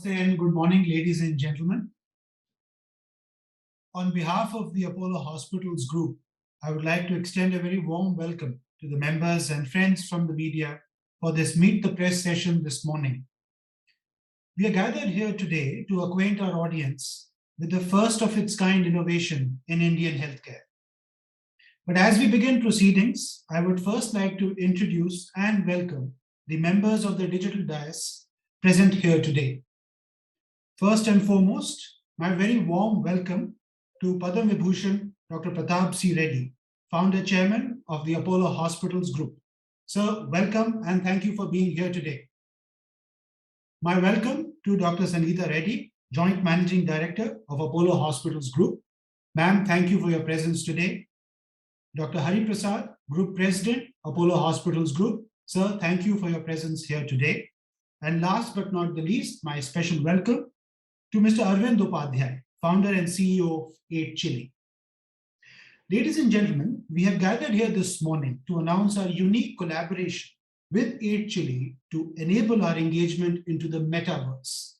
Namaste and good morning, ladies and gentlemen. On behalf of the Apollo Hospitals Group, I would like to extend a very warm welcome to the members and friends from the media for this Meet the Press session this morning. We are gathered here today to acquaint our audience with the first of its kind innovation in Indian healthcare. But as we begin proceedings, I would first like to introduce and welcome the members of the digital dais present here today. First and foremost, my very warm welcome to Padam Vibhushan Dr. Prathap C. Reddy, founder chairman of the Apollo Hospitals Group. Sir, welcome and thank you for being here today. My welcome to Dr. Sangeeta Reddy, joint managing director of Apollo Hospitals Group. Ma'am, thank you for your presence today. Dr. Hari Prasad, group president, Apollo Hospitals Group. Sir, thank you for your presence here today. And last but not the least, my special welcome to Mr. Arvind Upadhyay, founder and CEO of 8 Chili. Ladies and gentlemen, we have gathered here this morning to announce our unique collaboration with 8 Chili to enable our engagement into the metaverse.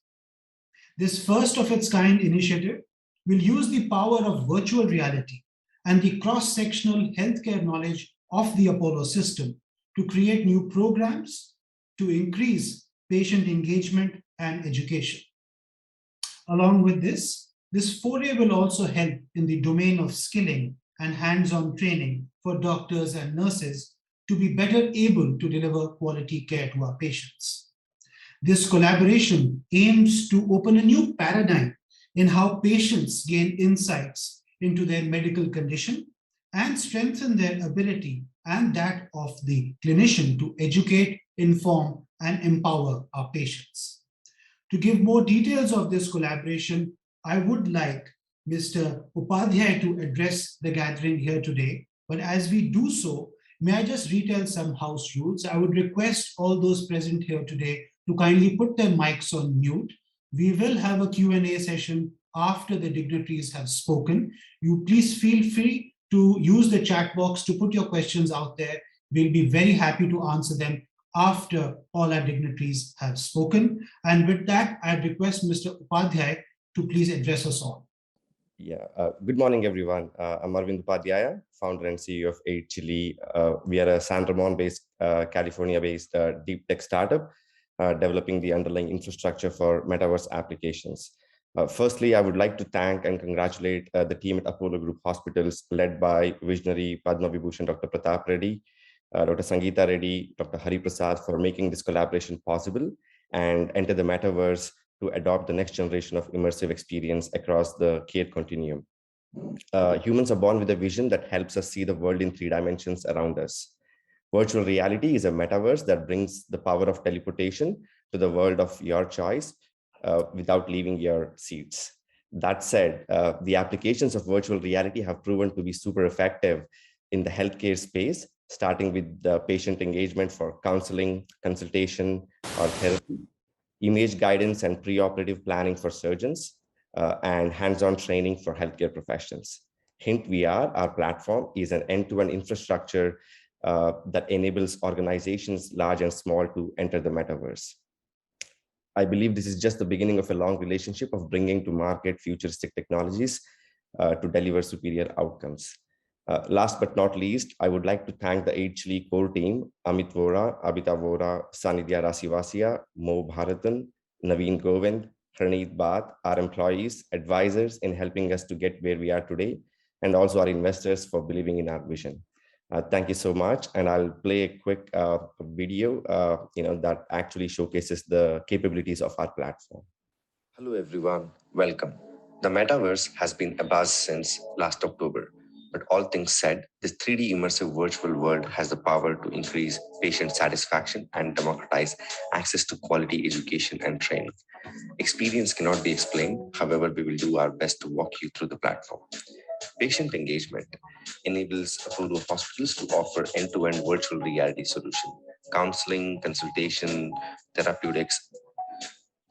This first of its kind initiative will use the power of virtual reality and the cross-sectional healthcare knowledge of the Apollo system to create new programs to increase patient engagement and education. Along with this foray will also help in the domain of skilling and hands-on training for doctors and nurses to be better able to deliver quality care to our patients. This collaboration aims to open a new paradigm in how patients gain insights into their medical condition and strengthen their ability and that of the clinician to educate, inform, and empower our patients. To give more details of this collaboration, I would like Mr. Upadhyay to address the gathering here today. But as we do so, may I just retell some house rules? I would request all those present here today to kindly put their mics on mute. We will have a Q&A session after the dignitaries have spoken. You please feel free to use the chat box to put your questions out there. We'll be very happy to answer them after all our dignitaries have spoken. And with that, I request Mr. Upadhyay to please address us all. Good morning, everyone. I'm Arvind Upadhyaya, founder and CEO of 8 Chili. We are a San Ramon-based, California-based deep tech startup developing the underlying infrastructure for metaverse applications. Firstly, I would like to thank and congratulate the team at Apollo Group Hospitals led by visionary Padma Vibhushan Dr. Prathap Reddy, Dr. Sangeeta Reddy, Dr. Hari Prasad for making this collaboration possible and enter the metaverse to adopt the next generation of immersive experience across the care continuum. Humans are born with a vision that helps us see the world in 3 dimensions around us. Virtual reality is a metaverse that brings the power of teleportation to the world of your choice without leaving your seats. That said, the applications of virtual reality have proven to be super effective in the healthcare space, starting with the patient engagement for counseling, consultation, or therapy, image guidance and preoperative planning for surgeons, and hands-on training for healthcare professionals. Hint VR, our platform, is an end-to-end infrastructure that enables organizations large and small to enter the metaverse. I believe this is just the beginning of a long relationship of bringing to market futuristic technologies to deliver superior outcomes. Last but not least, I would like to thank the 8 Chili core team, Amit Vora, Abhita Vora, Sanidhya Rasivasia, Mo Bharatan, Naveen Govind, Praneet Bath, our employees, advisors in helping us to get where we are today, and also our investors for believing in our vision. Thank you so much. And I'll play a quick video that actually showcases the capabilities of our platform. Hello, everyone. Welcome. The metaverse has been a buzz since last October. But all things said, this 3D immersive virtual world has the power to increase patient satisfaction and democratize access to quality education and training. Experience cannot be explained. However, we will do our best to walk you through the platform. Patient engagement enables Apollo hospitals to offer end-to-end virtual reality solution, counseling, consultation, therapeutics,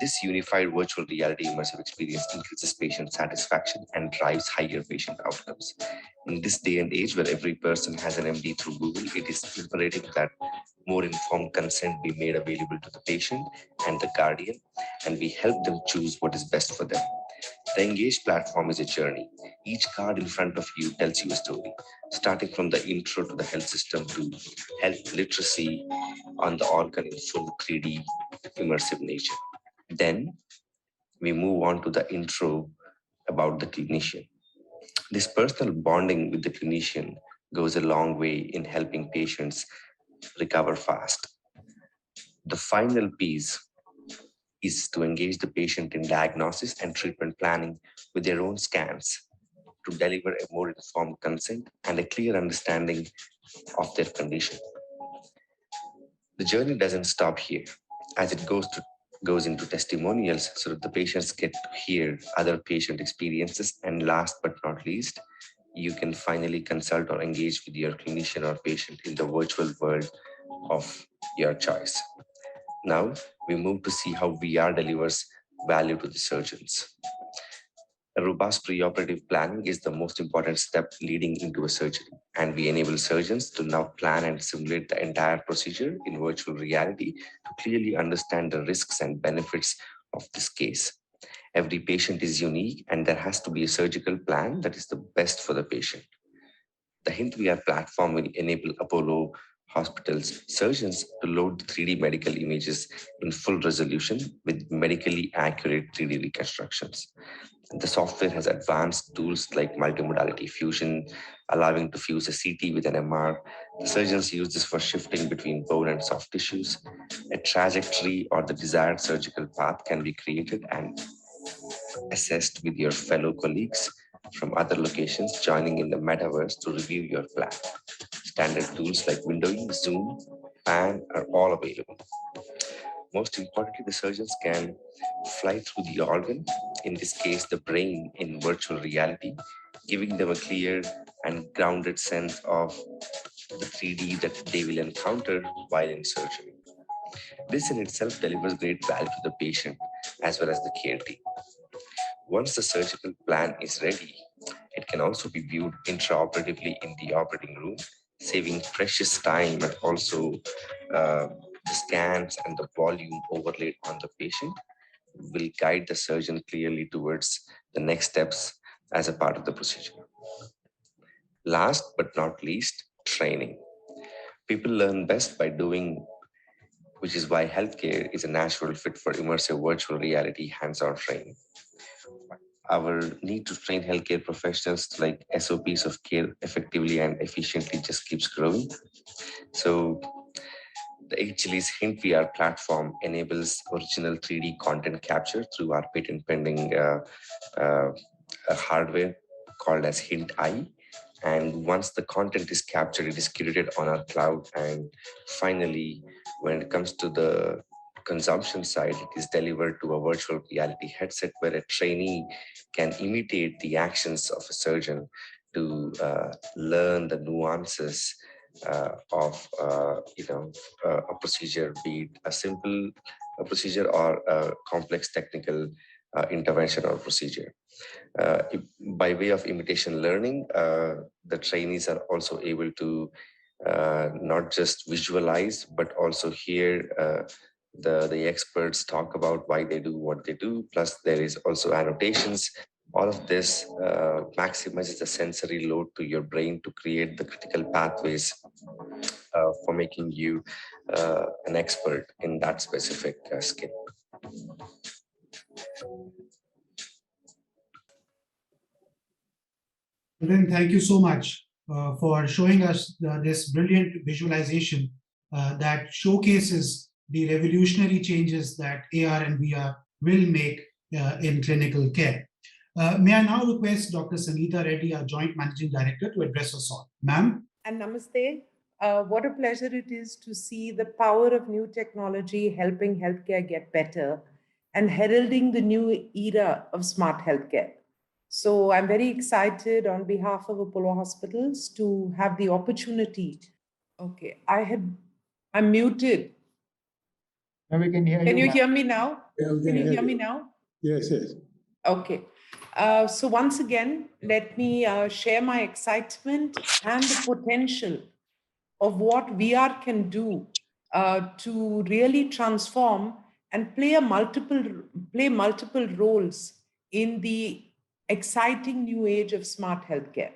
This unified virtual reality immersive experience increases patient satisfaction and drives higher patient outcomes. In this day and age where every person has an MD through Google, it is imperative that more informed consent be made available to the patient and the guardian, and we help them choose what is best for them. The Engage platform is a journey. Each card in front of you tells you a story, starting from the intro to the health system to health literacy on the organ in full 3D immersive nature. Then we move on to the intro about the clinician. This personal bonding with the clinician goes a long way in helping patients recover fast. The final piece is to engage the patient in diagnosis and treatment planning with their own scans to deliver a more informed consent and a clear understanding of their condition. The journey doesn't stop here, as it goes into testimonials so that the patients get to hear other patient experiences. And last but not least, you can finally consult or engage with your clinician or patient in the virtual world of your choice. Now we move to see how VR delivers value to the surgeons. A robust preoperative planning is the most important step leading into a surgery, and we enable surgeons to now plan and simulate the entire procedure in virtual reality to clearly understand the risks and benefits of this case. Every patient is unique, and there has to be a surgical plan that is the best for the patient. The Hint VR platform will enable Apollo hospitals surgeons to load 3D medical images in full resolution with medically accurate 3D reconstructions. The software has advanced tools like multimodality fusion, allowing to fuse a CT with an MR. The surgeons use this for shifting between bone and soft tissues. A trajectory or the desired surgical path can be created and assessed with your fellow colleagues from other locations joining in the metaverse to review your plan. Standard tools like windowing, Zoom, Pan are all available. Most importantly, the surgeons can fly through the organ, in this case, the brain, in virtual reality, giving them a clear and grounded sense of the 3D that they will encounter while in surgery. This in itself delivers great value to the patient as well as the care team. Once the surgical plan is ready, it can also be viewed intraoperatively in the operating room, saving precious time, and also the scans and the volume overlaid on the patient will guide the surgeon clearly towards the next steps as a part of the procedure. Last but not least, training. People learn best by doing, which is why healthcare is a natural fit for immersive virtual reality hands-on training. Our need to train healthcare professionals like SOPs of care effectively and efficiently just keeps growing. So the Chili's Hint VR platform enables original 3D content capture through our patent pending hardware called as Hint Eye. And once the content is captured, it is curated on our cloud. And finally, when it comes to the consumption side, it is delivered to a virtual reality headset where a trainee can imitate the actions of a surgeon to learn the nuances of a procedure, be it a simple procedure or a complex technical intervention or procedure. By way of imitation learning, the trainees are also able to not just visualize, but also hear the experts talk about why they do what they do. Plus, there is also annotations. All of this maximizes the sensory load to your brain to create the critical pathways for making you an expert in that specific skill. Then thank you so much for showing us this brilliant visualization that showcases the revolutionary changes that AR and VR will make in clinical care. May I now request Dr. Sangeeta Reddy, our Joint Managing Director, to address us all. Ma'am? And namaste. What a pleasure it is to see the power of new technology helping healthcare get better and heralding the new era of smart healthcare. So I'm very excited on behalf of Apollo Hospitals to have the opportunity. Okay, I'm muted. Now we can hear you. Can you now. hear me now? Yeah, we Can you hear hear me now? Yes, yes. Okay. So once again, let me share my excitement and the potential of what VR can do to really transform and play multiple roles in the exciting new age of smart healthcare.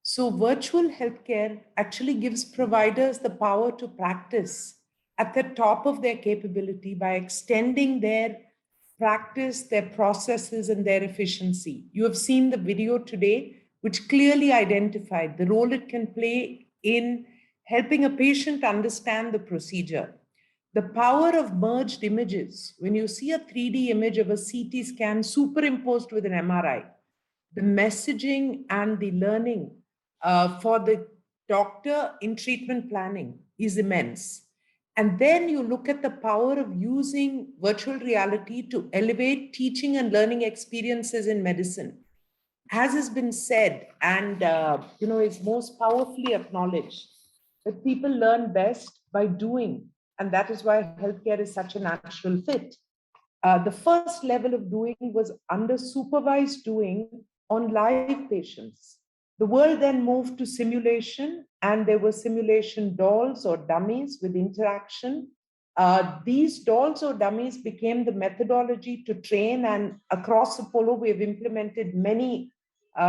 So virtual healthcare actually gives providers the power to practice at the top of their capability by extending their practice, their processes, and their efficiency. You have seen the video today, which clearly identified the role it can play in helping a patient understand the procedure. The power of merged images, when you see a 3D image of a CT scan superimposed with an MRI, the messaging and the learning for the doctor in treatment planning is immense. And then you look at the power of using virtual reality to elevate teaching and learning experiences in medicine. As has been said, and is most powerfully acknowledged, that people learn best by doing, and that is why healthcare is such a natural fit. The first level of doing was under supervised doing on live patients. The world then moved to simulation, and there were simulation dolls or dummies with interaction. These dolls or dummies became the methodology to train, and across Apollo, we have implemented many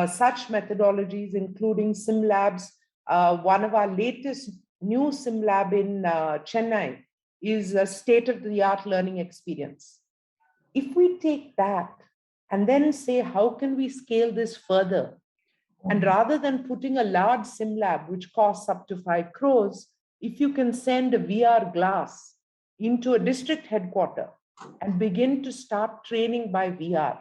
such methodologies, including sim labs. One of our latest new sim lab in Chennai is a state-of-the-art learning experience. If we take that and then say, how can we scale this further? And rather than putting a large sim lab, which costs up to 5 crores, if you can send a VR glass into a district headquarter and begin to start training by VR,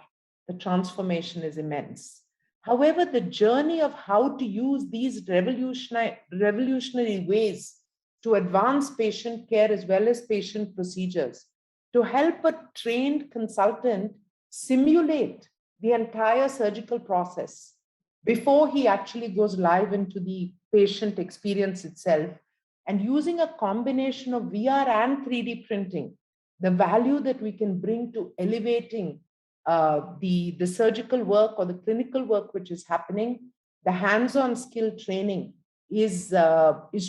the transformation is immense. However, the journey of how to use these revolutionary ways to advance patient care as well as patient procedures, to help a trained consultant simulate the entire surgical process before he actually goes live into the patient experience itself, and using a combination of VR and 3D printing, the value that we can bring to elevating the surgical work or the clinical work which is happening, the hands-on skill training is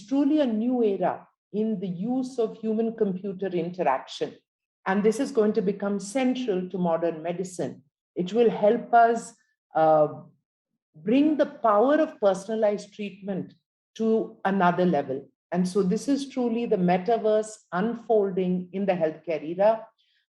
truly a new era in the use of human-computer interaction. And this is going to become central to modern medicine. It will help us bring the power of personalized treatment to another level. And so this is truly the metaverse unfolding in the healthcare era.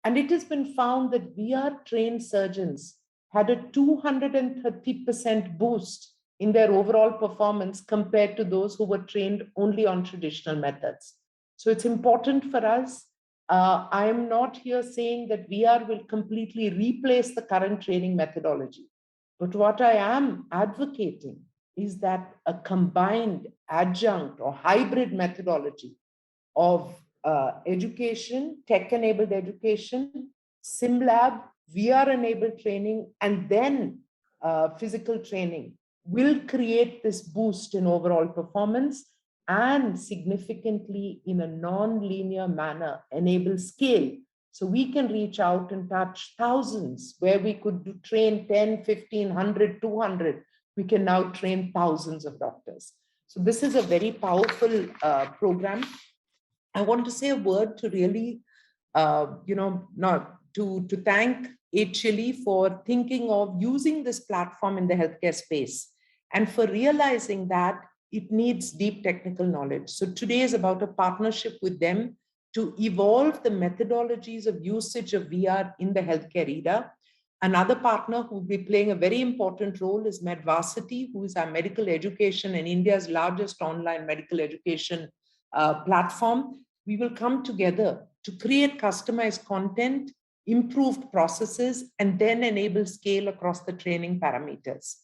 And it has been found that VR trained surgeons had a 230% boost in their overall performance compared to those who were trained only on traditional methods. So it's important for us. I am not here saying that VR will completely replace the current training methodology. But what I am advocating is that a combined adjunct or hybrid methodology of education, tech-enabled education, sim lab, VR-enabled training, and then physical training will create this boost in overall performance and significantly in a non-linear manner enable scale. So we can reach out and touch thousands where we could train 10, 15, 100, 200. We can now train thousands of doctors. So this is a very powerful program. I want to say a word to really, to thank Chile for thinking of using this platform in the healthcare space and for realizing that it needs deep technical knowledge. So today is about a partnership with them to evolve the methodologies of usage of VR in the healthcare era. Another partner who will be playing a very important role is Medvarsity, who is our medical education and India's largest online medical education platform. We will come together to create customized content, improved processes, and then enable scale across the training parameters.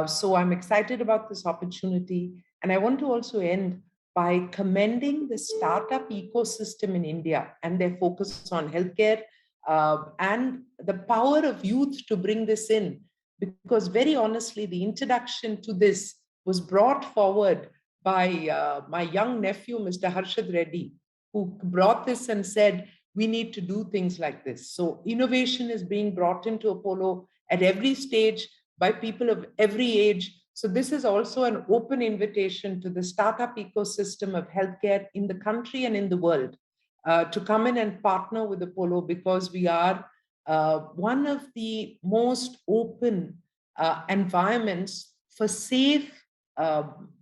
So I'm excited about this opportunity. And I want to also end by commending the startup ecosystem in India and their focus on healthcare and the power of youth to bring this in. Because very honestly, the introduction to this was brought forward by my young nephew, Mr. Reddy, who brought this and said, we need to do things like this. So innovation is being brought into Apollo at every stage by people of every age. So this is also an open invitation to the startup ecosystem of healthcare in the country and in the world to come in and partner with Apollo, because we are one of the most open environments for safe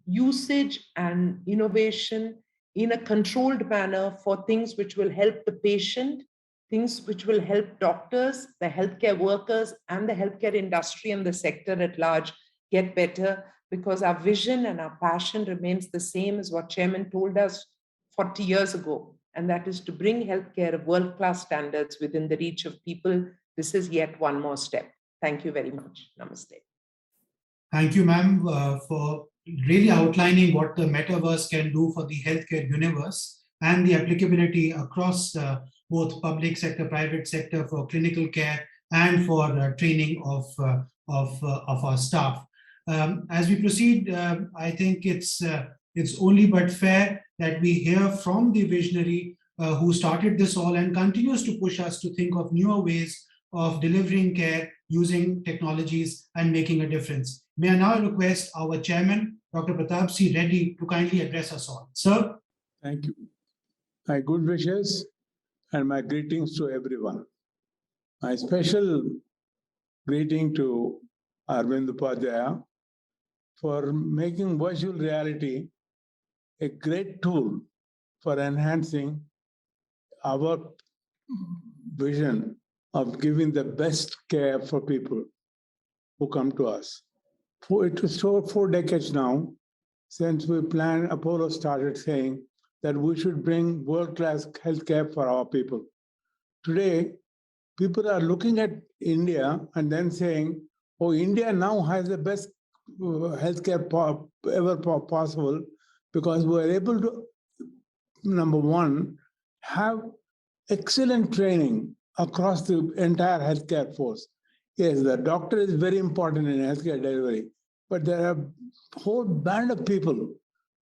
usage and innovation in a controlled manner for things which will help the patient, things which will help doctors, the healthcare workers, and the healthcare industry and the sector at large get better, because our vision and our passion remains the same as what Chairman told us 40 years ago, and that is to bring healthcare of world-class standards within the reach of people. This is yet one more step. Thank you very much. Namaste. Thank you, ma'am, for really outlining what the metaverse can do for the healthcare universe and the applicability across both public sector, private sector for clinical care and for training of our staff. As we proceed, I think it's only but fair that we hear from the visionary who started this all and continues to push us to think of newer ways of delivering care using technologies and making a difference. May I now request our chairman, Dr. Prathap C. Reddy, to kindly address us all. Sir. Thank you. My good wishes and my greetings to everyone. My special greeting to Arvind Upadhyaya for making virtual reality a great tool for enhancing our vision of giving the best care for people who come to us. It was 4 decades now since Apollo started saying that we should bring world-class healthcare for our people. Today, people are looking at India and then saying, oh, India now has the best healthcare ever possible, because we are able to, number one, have excellent training across the entire healthcare force. Yes, the doctor is very important in healthcare delivery, but there are a whole band of people,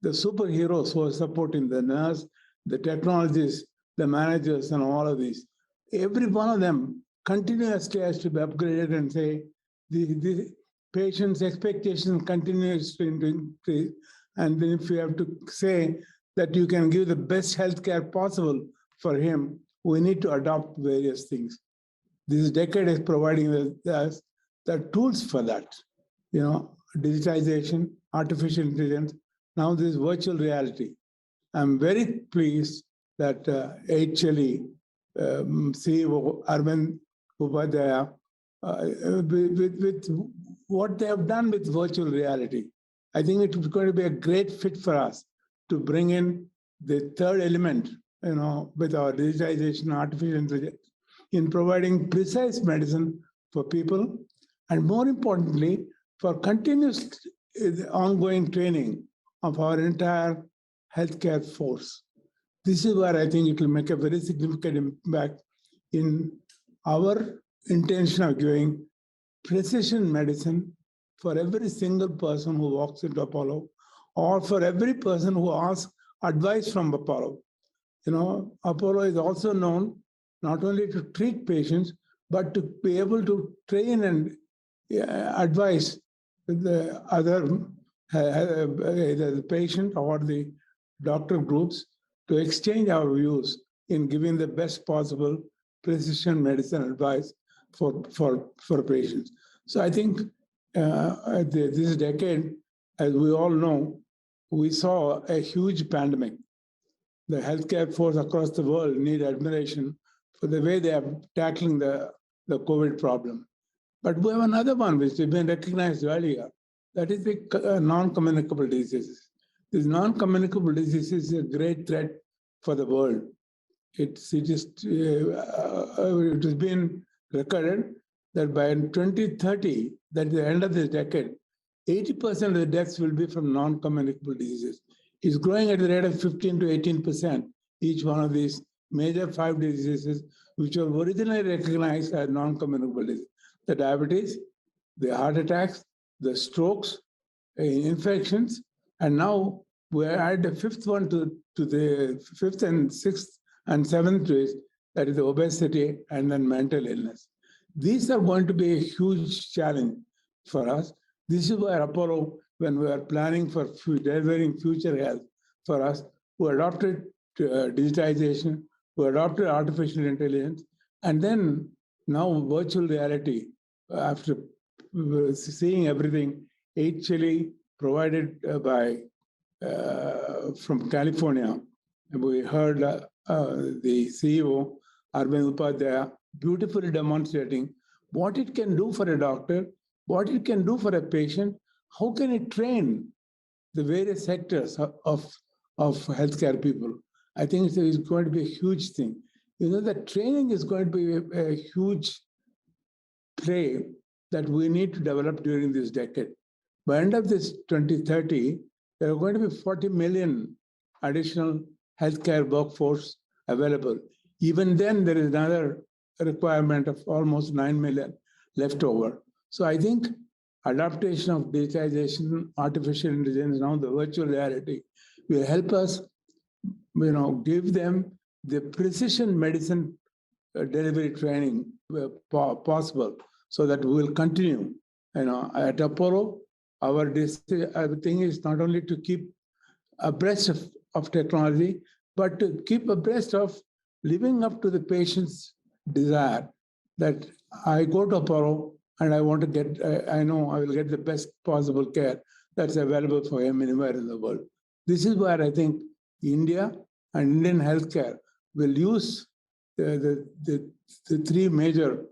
the superheroes who are supporting the nurse, the technologists, the managers, and all of these. Every one of them continuously has to be upgraded and say, the patient's expectations continues to increase. And then if you have to say that you can give the best healthcare possible for him, we need to adopt various things. This decade is providing us the tools for that. Digitization, artificial intelligence, now this virtual reality. I'm very pleased that HLE CEO Arvind Upadhyaya, with what they have done with virtual reality, I think it's going to be a great fit for us to bring in the third element, with our digitization, artificial intelligence, in providing precise medicine for people, and more importantly, for continuous ongoing training of our entire healthcare force. This is where I think it will make a very significant impact in our intention of giving precision medicine for every single person who walks into Apollo, or for every person who asks advice from Apollo. Apollo is also known not only to treat patients, but to be able to train and advise the other, either the patient or the doctor groups, to exchange our views in giving the best possible precision medicine advice for patients. So I think this decade, as we all know, we saw a huge pandemic. The healthcare force across the world need admiration for the way they are tackling the COVID problem. But we have another one which has been recognized earlier, that is the non-communicable diseases. These non-communicable diseases is a great threat for the world. It has been recorded that by 2030, that is the end of this decade, 80% of the deaths will be from non-communicable diseases. It's growing at the rate of 15 to 18%, each one of these major 5 diseases, which were originally recognized as non-communicable diseases. The diabetes, the heart attacks, the strokes, infections, and now we add the 5th one to the 5th and 6th and 7th list, that is obesity, and then mental illness. These are going to be a huge challenge for us. This is where Apollo, when we are planning for delivering future health for us, who adopted digitization, who adopted artificial intelligence, and then now virtual reality, after seeing everything actually provided by from California. We heard the CEO, Arvind Upadhyaya, beautifully demonstrating what it can do for a doctor, what it can do for a patient, how can it train the various sectors of healthcare people. I think it's going to be a huge thing. You know, the training is going to be a huge play that we need to develop during this decade. By end of this 2030, there are going to be 40 million additional healthcare workforce available. Even then, there is another requirement of almost 9 million left over. So I think adaptation of digitization, artificial intelligence, now the virtual reality will help us, give them the precision medicine delivery training possible, so that we will continue. At Apollo, our thing is not only to keep abreast of technology, but to keep abreast of living up to the patient's desire that I go to Apollo and I want to get, I know I will get the best possible care that's available for him anywhere in the world. This is where I think India and Indian healthcare will use the three major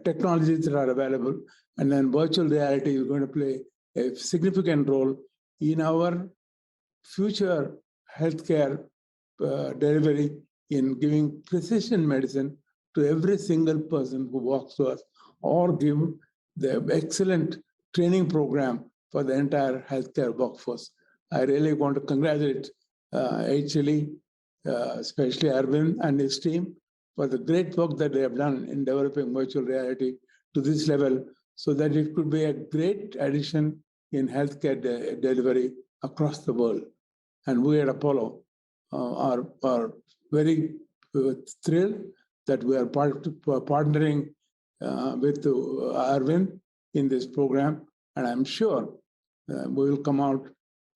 technologies that are available, and then virtual reality is going to play a significant role in our future healthcare delivery, in giving precision medicine to every single person who walks to us, or give the excellent training program for the entire healthcare workforce. I really want to congratulate HLE, especially Arvind and his team, for the great work that they have done in developing virtual reality to this level, so that it could be a great addition in healthcare delivery across the world. And we at Apollo are very thrilled that we are partnering with Arvind in this program. And I'm sure we will come out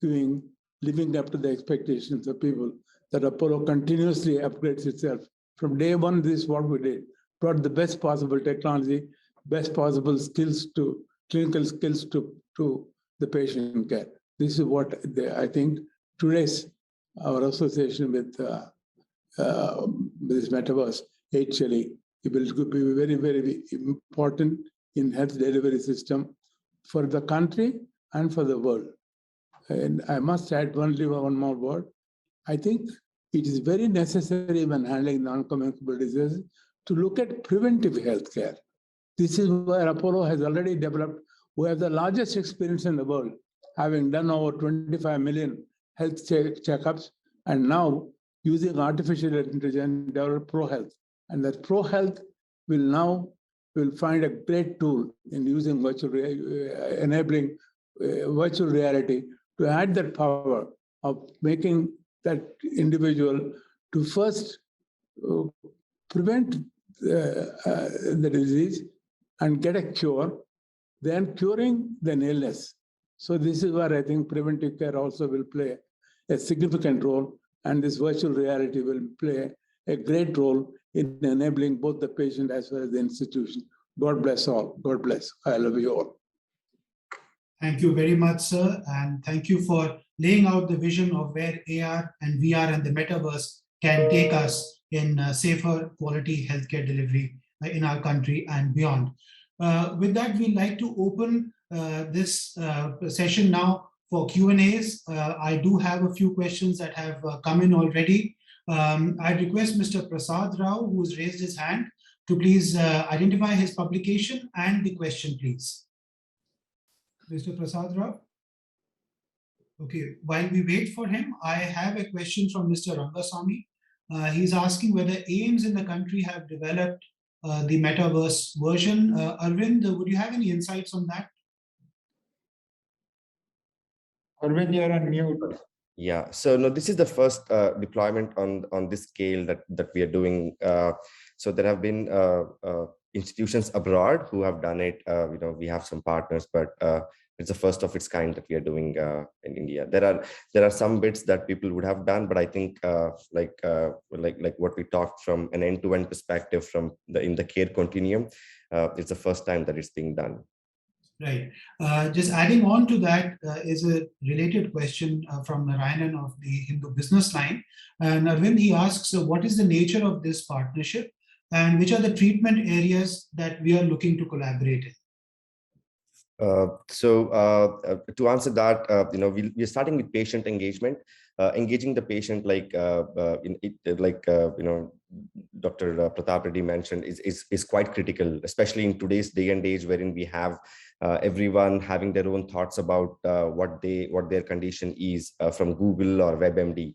living up to the expectations of people, that Apollo continuously upgrades itself. From day one, this is what we did. Brought the best possible technology, best possible skills clinical skills to the patient care. This is what I think today's our association with this metaverse, HLE, it will be very, very important in health delivery system for the country and for the world. And I must add one more word. I think it is very necessary when handling non-communicable diseases to look at preventive healthcare. This is where Apollo has already developed. We have the largest experience in the world, having done over 25 million health checkups, and now using artificial intelligence, develop ProHealth. And that ProHealth will find a great tool in using enabling virtual reality to add that power of making that individual to first prevent the disease and get a cure, then curing, then illness. So this is where I think preventive care also will play a significant role, and this virtual reality will play a great role in enabling both the patient as well as the institution. God bless all. God bless. I love you all. Thank you very much, sir. And thank you for laying out the vision of where AR and VR and the metaverse can take us in safer quality healthcare delivery in our country and beyond. With that, we'd like to open this session now for Q&As. I do have a few questions that have come in already. I request Mr. Prasad Rao, who has raised his hand, to please identify his publication and the question, please. Mr. Prasad Rao? Okay, while we wait for him, I have a question from Mr. Rangasamy. He's asking whether AIIMS in the country have developed the metaverse version. Arvind, would you have any insights on that? Arvind, you're on mute. Yeah, so no, this is the first deployment on this scale that we are doing. So there have been institutions abroad who have done it. We have some partners, but it's the first of its kind that we are doing in India. There are some bits that people would have done, but I think like what we talked from an end-to-end perspective from in the care continuum, it's the first time that it's being done. Right. Just adding on to that is a related question from Narayanan of the Hindu Business Line. And Arvind, he asks, what is the nature of this partnership and which are the treatment areas that we are looking to collaborate in? To answer that, we're starting with patient engagement, engaging the patient Dr. Prathap Reddy mentioned is quite critical, especially in today's day and age wherein we have everyone having their own thoughts about what their condition is from Google or WebMD.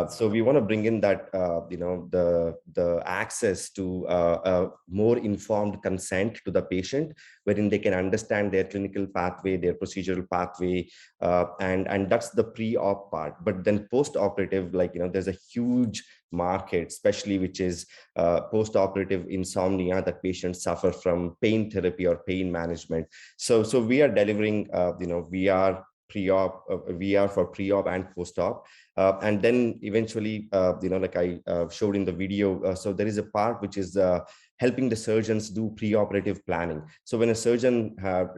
So we want to bring in that the access to more informed consent to the patient, wherein they can understand their clinical pathway, their procedural pathway, and that's the pre-op part. But then post-operative, there's a huge market, especially which is post-operative insomnia that patients suffer from, pain therapy or pain management. So we are delivering VR pre-op, VR for pre-op and post-op, and then eventually like I showed in the video. So there is a part which is helping the surgeons do pre-operative planning. So when a surgeon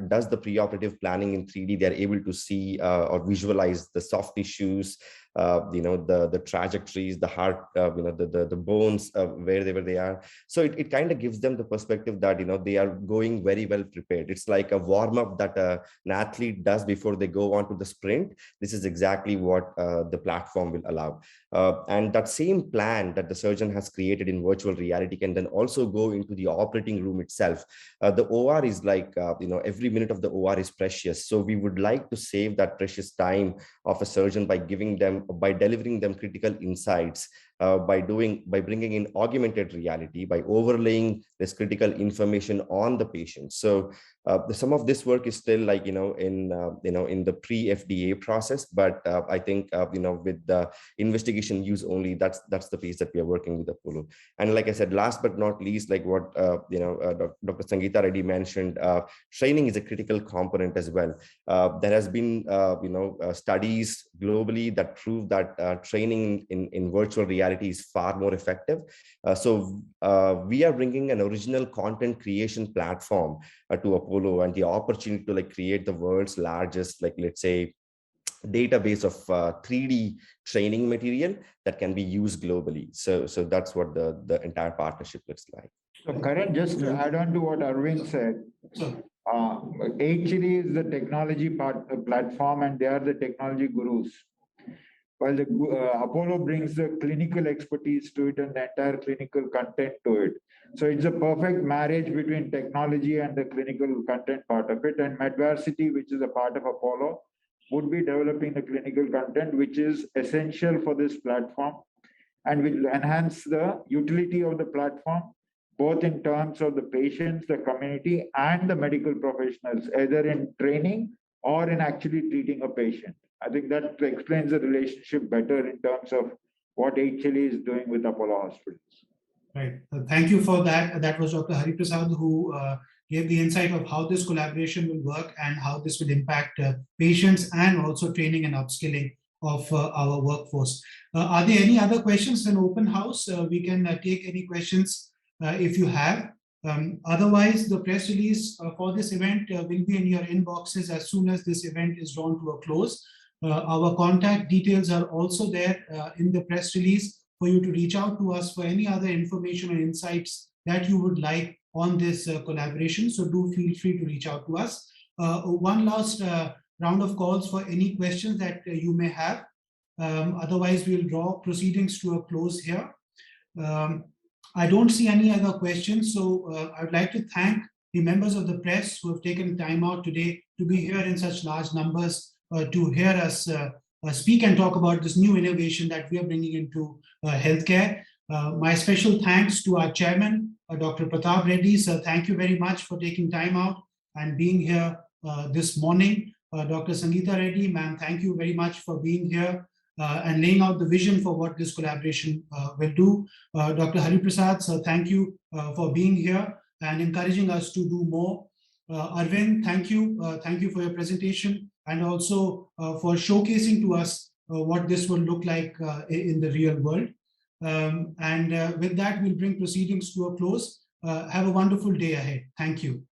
does the pre-operative planning in 3D, they're able to see or visualize the soft tissues, the trajectories, the heart, the bones, wherever they are. So it kind of gives them the perspective that they are going very well prepared. It's like a warm-up that an athlete does before they go on to the sprint. This is exactly what the platform will allow. And that same plan that the surgeon has created in virtual reality can then also go into the operating room itself. The OR is like, every minute of the OR is precious. So we would like to save that precious time of a surgeon by delivering them critical insights, by bringing in augmented reality, by overlaying this critical information on the patient. So some of this work is still in the pre-FDA process, but I think with the investigation use only, that's the piece that we are working with Apollo. And like I said, last but not least, like what Dr. Sangeeta Reddy mentioned, training is a critical component as well. There has been studies globally that prove that training in virtual reality is far more effective. So we are bringing an original content creation platform to Apollo, and the opportunity to create the world's largest, let's say, database of 3D training material that can be used globally. So that's what the entire partnership looks like. So Karan, just to add on to what Arvind said, actually is the technology platform, and they are the technology gurus. While the Apollo brings the clinical expertise to it and the entire clinical content to it. So it's a perfect marriage between technology and the clinical content part of it. And Medvarsity, which is a part of Apollo, would be developing the clinical content, which is essential for this platform and will enhance the utility of the platform, both in terms of the patients, the community, and the medical professionals, either in training or in actually treating a patient. I think that explains the relationship better in terms of what HLE is doing with Apollo Hospitals. Right. Thank you for that. That was Dr. Hari Prasad who gave the insight of how this collaboration will work and how this will impact patients and also training and upskilling of our workforce. Are there any other questions in open house? We can take any questions if you have. Otherwise, the press release for this event will be in your inboxes as soon as this event is drawn to a close. Our contact details are also there in the press release for you to reach out to us for any other information or insights that you would like on this collaboration. So do feel free to reach out to us. One last round of calls for any questions that you may have. Otherwise, we'll draw proceedings to a close here. I don't see any other questions. So I'd like to thank the members of the press who have taken time out today to be here in such large numbers to hear us speak and talk about this new innovation that we are bringing into healthcare. My special thanks to our chairman, Dr. Prathap Reddy. Sir, thank you very much for taking time out and being here this morning. Dr. Sangeeta Reddy, ma'am, thank you very much for being here. and laying out the vision for what this collaboration will do. Dr. Hari Prasad, sir, thank you for being here and encouraging us to do more. Arvind, thank you. Thank you for your presentation and also for showcasing to us what this will look like in the real world. And with that, we'll bring proceedings to a close. Have a wonderful day ahead. Thank you.